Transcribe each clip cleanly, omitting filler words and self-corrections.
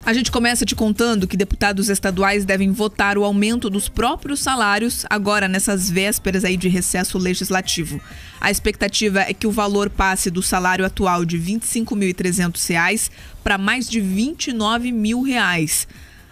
A gente começa te contando que deputados estaduais devem votar o aumento dos próprios salários agora nessas vésperas aí de recesso legislativo. A expectativa é que o valor passe do salário atual de R$ 25.300 para mais de R$ 29 mil.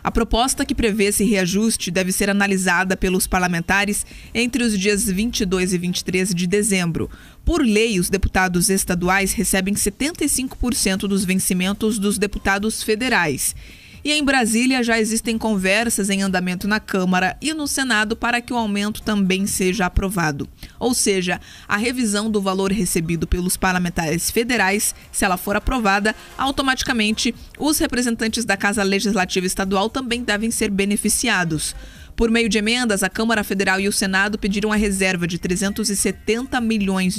A proposta que prevê esse reajuste deve ser analisada pelos parlamentares entre os dias 22 e 23 de dezembro. Por lei, os deputados estaduais recebem 75% dos vencimentos dos deputados federais. E em Brasília já existem conversas em andamento na Câmara e no Senado para que o aumento também seja aprovado. Ou seja, a revisão do valor recebido pelos parlamentares federais, se ela for aprovada, automaticamente os representantes da Casa Legislativa Estadual também devem ser beneficiados. Por meio de emendas, a Câmara Federal e o Senado pediram a reserva de R$ 370 milhões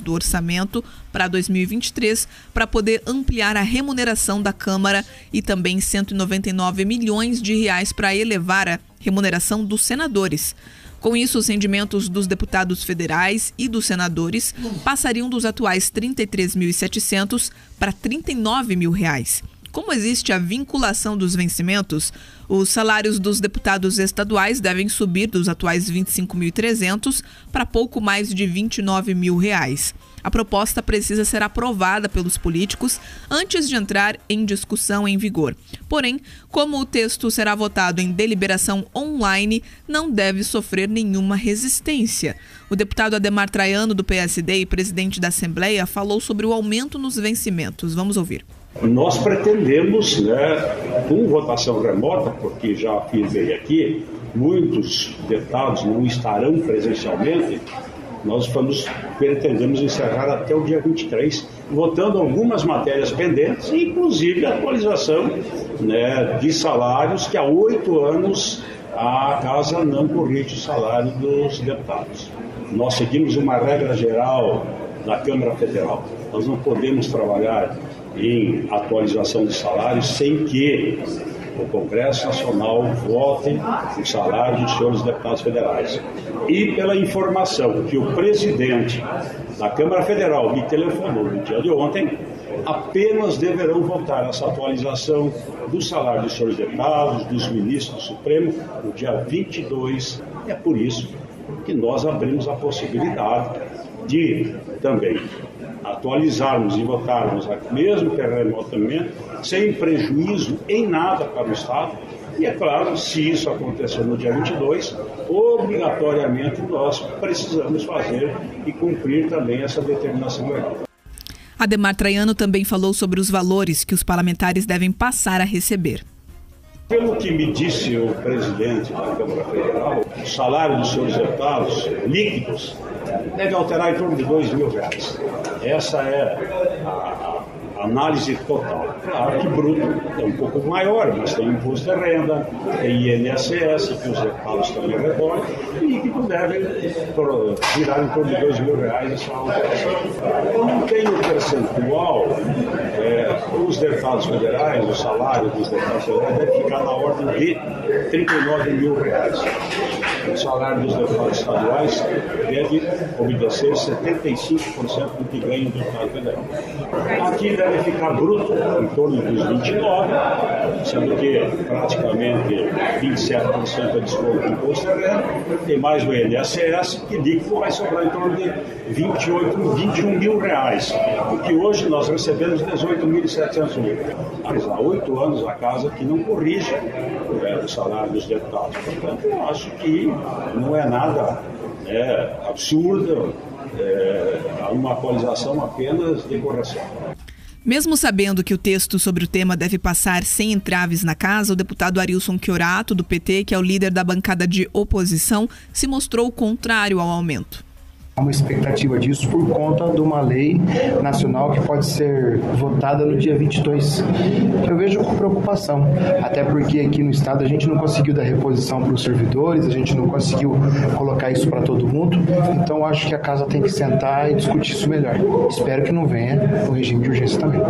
do orçamento para 2023 para poder ampliar a remuneração da Câmara e também R$ 199 milhões para elevar a remuneração dos senadores. Com isso, os rendimentos dos deputados federais e dos senadores passariam dos atuais R$ 33.700 para R$ 39 mil. Como existe a vinculação dos vencimentos, os salários dos deputados estaduais devem subir dos atuais R$ 25.300 para pouco mais de R$ 29 mil. A proposta precisa ser aprovada pelos políticos antes de entrar em discussão em vigor. Porém, como o texto será votado em deliberação online, não deve sofrer nenhuma resistência. O deputado Ademar Traiano, do PSD e presidente da Assembleia, falou sobre o aumento nos vencimentos. Vamos ouvir. Nós pretendemos, com votação remota, porque já afirmei aqui, muitos deputados não estarão presencialmente, nós pretendemos encerrar até o dia 23, votando algumas matérias pendentes, inclusive a atualização de salários, que há 8 anos a Casa não corrige o salário dos deputados. Nós seguimos uma regra geral da Câmara Federal. Nós não podemos trabalhar em atualização de salários sem que o Congresso Nacional vote o salário dos senhores deputados federais. E pela informação que o presidente da Câmara Federal me telefonou no dia de ontem, apenas deverão votar essa atualização do salário dos senhores deputados, dos ministros do Supremo, no dia 22. É por isso que nós abrimos a possibilidade de também atualizarmos e votarmos, mesmo que remotamente, sem prejuízo em nada para o Estado. E é claro, se isso acontecer no dia 22, obrigatoriamente nós precisamos fazer e cumprir também essa determinação legal. Ademar Traiano também falou sobre os valores que os parlamentares devem passar a receber. Pelo que me disse o presidente da Câmara Federal, o salário dos senhores deputados líquidos deve alterar em torno de R$ 2.000. Essa é a análise total. Claro que bruto é um pouco maior, mas tem imposto de renda, tem INSS, que os deputados também recolhem, e líquido deve virar em torno de R$ 2.000 essa alteração. Não tem o percentual, os deputados federais, o salário dos deputados federais deve ficar na ordem de R$ 39 mil. O salário dos deputados estaduais deve obedecer 75% do que ganha o deputado federal. Aqui deve ficar bruto em torno dos 29, sendo que praticamente 27% é desconto do imposto de renda, tem mais o INSS, que líquido vai sobrar em torno de 21 mil reais, porque hoje nós recebemos 18.700. Mas há 8 anos a Casa que não corrige o salário dos deputados. Portanto, eu acho que não é nada absurdo, há uma atualização apenas de correção. Mesmo sabendo que o texto sobre o tema deve passar sem entraves na casa, o deputado Arilson Chiorato, do PT, que é o líder da bancada de oposição, se mostrou contrário ao aumento. Há uma expectativa disso por conta de uma lei nacional que pode ser votada no dia 22. Eu vejo com preocupação, até porque aqui no estado a gente não conseguiu dar reposição para os servidores, a gente não conseguiu colocar isso para todo mundo, então acho que a casa tem que sentar e discutir isso melhor. Espero que não venha no regime de urgência também.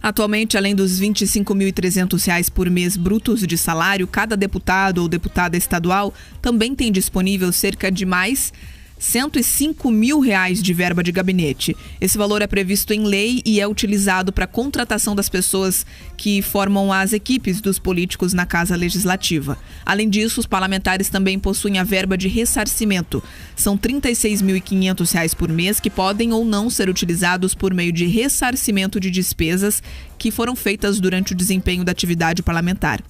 Atualmente, além dos R$ 25.300 por mês brutos de salário, cada deputado ou deputada estadual também tem disponível cerca de mais R$105 mil de verba de gabinete. Esse valor é previsto em lei e é utilizado para a contratação das pessoas que formam as equipes dos políticos na Casa Legislativa. Além disso, os parlamentares também possuem a verba de ressarcimento. São R$ 36.500 por mês que podem ou não ser utilizados por meio de ressarcimento de despesas que foram feitas durante o desempenho da atividade parlamentar.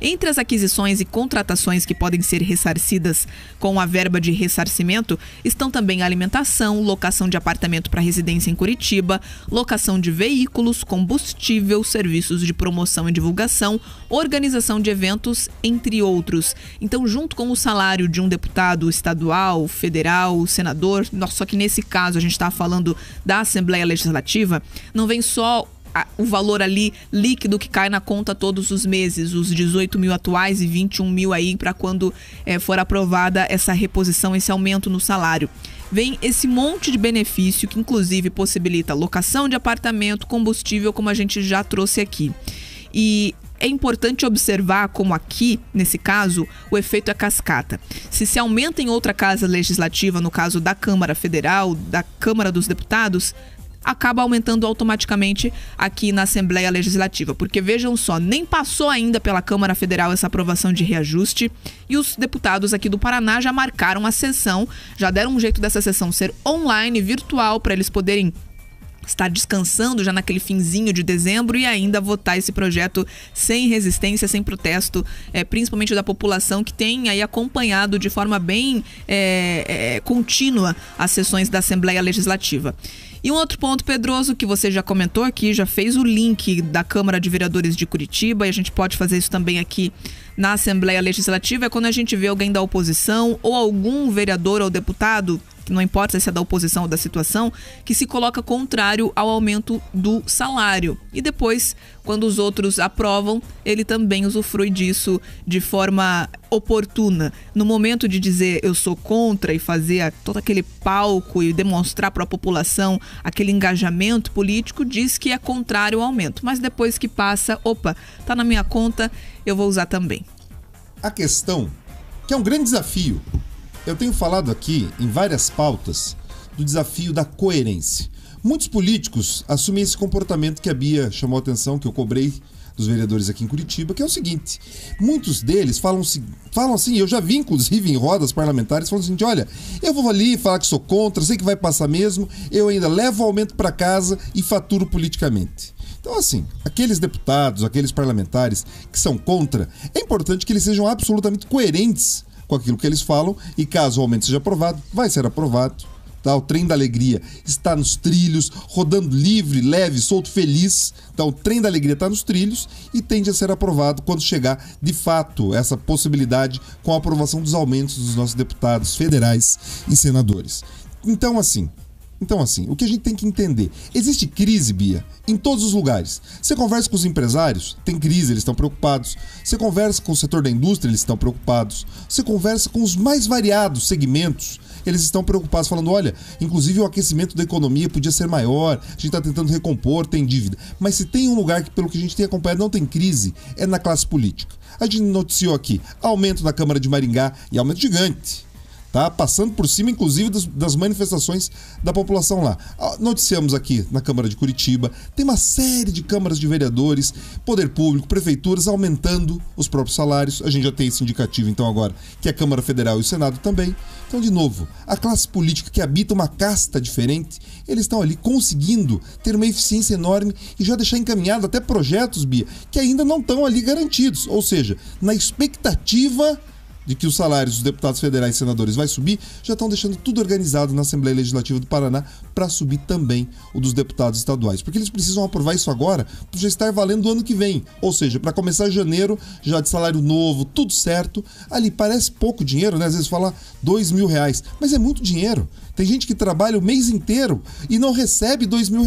Entre as aquisições e contratações que podem ser ressarcidas com a verba de ressarcimento estão também a alimentação, locação de apartamento para residência em Curitiba, locação de veículos, combustível, serviços de promoção e divulgação, organização de eventos, entre outros. Então, junto com o salário de um deputado estadual, federal, senador, só que nesse caso a gente está falando da Assembleia Legislativa, não vem só o valor ali líquido que cai na conta todos os meses, os 18 mil atuais e 21 mil aí para quando for aprovada essa reposição, esse aumento no salário. Vem esse monte de benefício que inclusive possibilita locação de apartamento, combustível, como a gente já trouxe aqui. E é importante observar como aqui, nesse caso, o efeito é cascata. Se aumenta em outra casa legislativa, no caso da Câmara Federal, da Câmara dos Deputados, acaba aumentando automaticamente aqui na Assembleia Legislativa, porque vejam só, nem passou ainda pela Câmara Federal essa aprovação de reajuste e os deputados aqui do Paraná já marcaram a sessão, já deram um jeito dessa sessão ser online, virtual, para eles poderem estar descansando já naquele finzinho de dezembro e ainda votar esse projeto sem resistência, sem protesto, principalmente da população que tem aí acompanhado de forma bem contínua as sessões da Assembleia Legislativa. E um outro ponto, Pedroso, que você já comentou aqui, já fez o link da Câmara de Vereadores de Curitiba, e a gente pode fazer isso também aqui na Assembleia Legislativa, é quando a gente vê alguém da oposição ou algum vereador ou deputado, que não importa se é da oposição ou da situação, que se coloca contrário ao aumento do salário. E depois, quando os outros aprovam, ele também usufrui disso de forma oportuna. No momento de dizer eu sou contra e fazer todo aquele palco e demonstrar para a população aquele engajamento político, diz que é contrário ao aumento. Mas depois que passa, opa, tá na minha conta, eu vou usar também. A questão, que é um grande desafio, eu tenho falado aqui em várias pautas do desafio da coerência. Muitos políticos assumem esse comportamento que a Bia chamou a atenção, que eu cobrei dos vereadores aqui em Curitiba, que é o seguinte: muitos deles falam assim, eu já vi inclusive em rodas parlamentares, falando assim, olha, eu vou ali falar que sou contra, sei que vai passar mesmo, eu ainda levo o aumento para casa e faturo politicamente. Então, assim, aqueles deputados, aqueles parlamentares que são contra, é importante que eles sejam absolutamente coerentes com aquilo que eles falam, e caso o aumento seja aprovado, vai ser aprovado. Tá? O trem da alegria está nos trilhos, rodando livre, leve, solto, feliz. Então o trem da alegria está nos trilhos e tende a ser aprovado quando chegar, de fato, essa possibilidade com a aprovação dos aumentos dos nossos deputados federais e senadores. Então, assim, o que a gente tem que entender? Existe crise, Bia, em todos os lugares. Você conversa com os empresários, tem crise, eles estão preocupados. Você conversa com o setor da indústria, eles estão preocupados. Você conversa com os mais variados segmentos, eles estão preocupados, falando, olha, inclusive o aquecimento da economia podia ser maior, a gente está tentando recompor, tem dívida. Mas se tem um lugar que, pelo que a gente tem acompanhado, não tem crise, é na classe política. A gente noticiou aqui aumento na Câmara de Maringá, e aumento gigante. Tá? Passando por cima, inclusive, das manifestações da população lá. Noticiamos aqui na Câmara de Curitiba, tem uma série de câmaras de vereadores, poder público, prefeituras aumentando os próprios salários. A gente já tem esse indicativo, então, agora, que é a Câmara Federal e o Senado também. Então, de novo, a classe política que habita uma casta diferente, eles estão ali conseguindo ter uma eficiência enorme e já deixar encaminhado até projetos, Bia, que ainda não estão ali garantidos. Ou seja, na expectativa de que os salários dos deputados federais e senadores vai subir, já estão deixando tudo organizado na Assembleia Legislativa do Paraná para subir também o dos deputados estaduais. Porque eles precisam aprovar isso agora para já estar valendo do ano que vem. Ou seja, para começar janeiro, já de salário novo, tudo certo. Ali parece pouco dinheiro, né? Às vezes fala R$2 mil, mas é muito dinheiro. Tem gente que trabalha o mês inteiro e não recebe R$2 mil.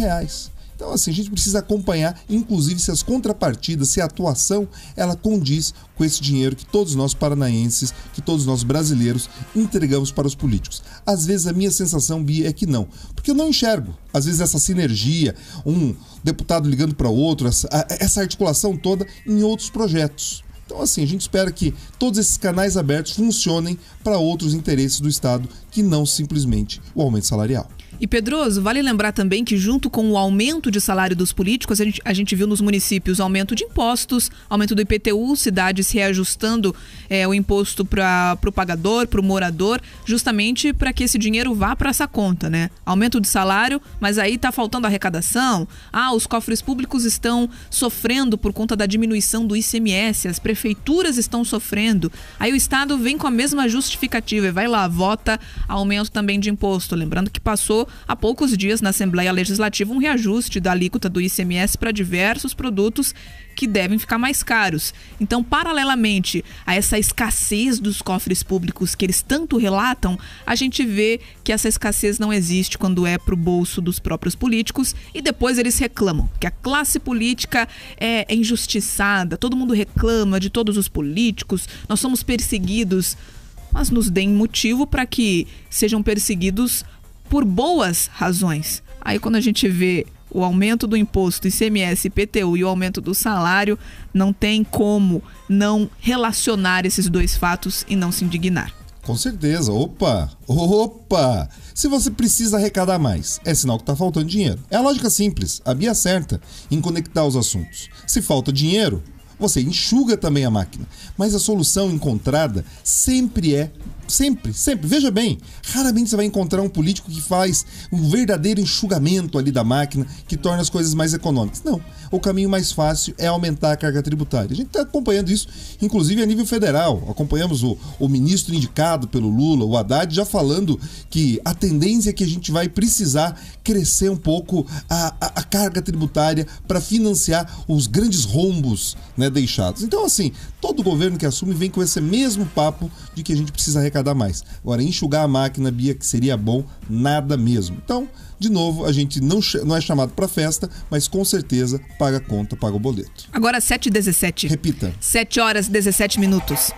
Então, assim, a gente precisa acompanhar, inclusive, se as contrapartidas, se a atuação, ela condiz com esse dinheiro que todos nós paranaenses, que todos nós brasileiros entregamos para os políticos. Às vezes a minha sensação, Bia, é que não, porque eu não enxergo, às vezes, essa sinergia, um deputado ligando para o outro, essa articulação toda em outros projetos. Então, assim, a gente espera que todos esses canais abertos funcionem para outros interesses do Estado que não simplesmente o aumento salarial. E Pedroso, vale lembrar também que junto com o aumento de salário dos políticos, a gente viu nos municípios aumento de impostos, aumento do IPTU, cidades reajustando o imposto para o pagador, para o morador, justamente para que esse dinheiro vá para essa conta, né? Aumento de salário, mas aí está faltando arrecadação. Os cofres públicos estão sofrendo por conta da diminuição do ICMS, as prefeituras estão sofrendo. Aí o Estado vem com a mesma justificativa e vai lá, vota aumento também de imposto. Lembrando que passou há poucos dias na Assembleia Legislativa um reajuste da alíquota do ICMS para diversos produtos que devem ficar mais caros. Então, paralelamente a essa escassez dos cofres públicos que eles tanto relatam, a gente vê que essa escassez não existe quando é para o bolso dos próprios políticos e depois eles reclamam que a classe política é injustiçada, todo mundo reclama de todos os políticos, nós somos perseguidos, mas nos deem motivo para que sejam perseguidos por boas razões. Aí quando a gente vê o aumento do imposto ICMS, IPTU e o aumento do salário, não tem como não relacionar esses dois fatos e não se indignar. Com certeza. Opa! Se você precisa arrecadar mais, é sinal que está faltando dinheiro. É a lógica simples. A Bia acerta em conectar os assuntos. Se falta dinheiro, você enxuga também a máquina. Mas a solução encontrada sempre, veja bem, raramente você vai encontrar um político que faz um verdadeiro enxugamento ali da máquina, que torna as coisas mais econômicas. Não, o caminho mais fácil é aumentar a carga tributária. A gente está acompanhando isso, inclusive a nível federal. Acompanhamos o ministro indicado pelo Lula, o Haddad, já falando que a tendência é que a gente vai precisar crescer um pouco a carga tributária para financiar os grandes rombos, né, deixados. Então, assim, todo governo que assume vem com esse mesmo papo de que a gente precisa arrecadar mais. Agora, enxugar a máquina, Bia, que seria bom, nada mesmo. Então, de novo, a gente não é chamado para festa, mas com certeza paga a conta, paga o boleto. Agora 7h17. Repita. 7h17.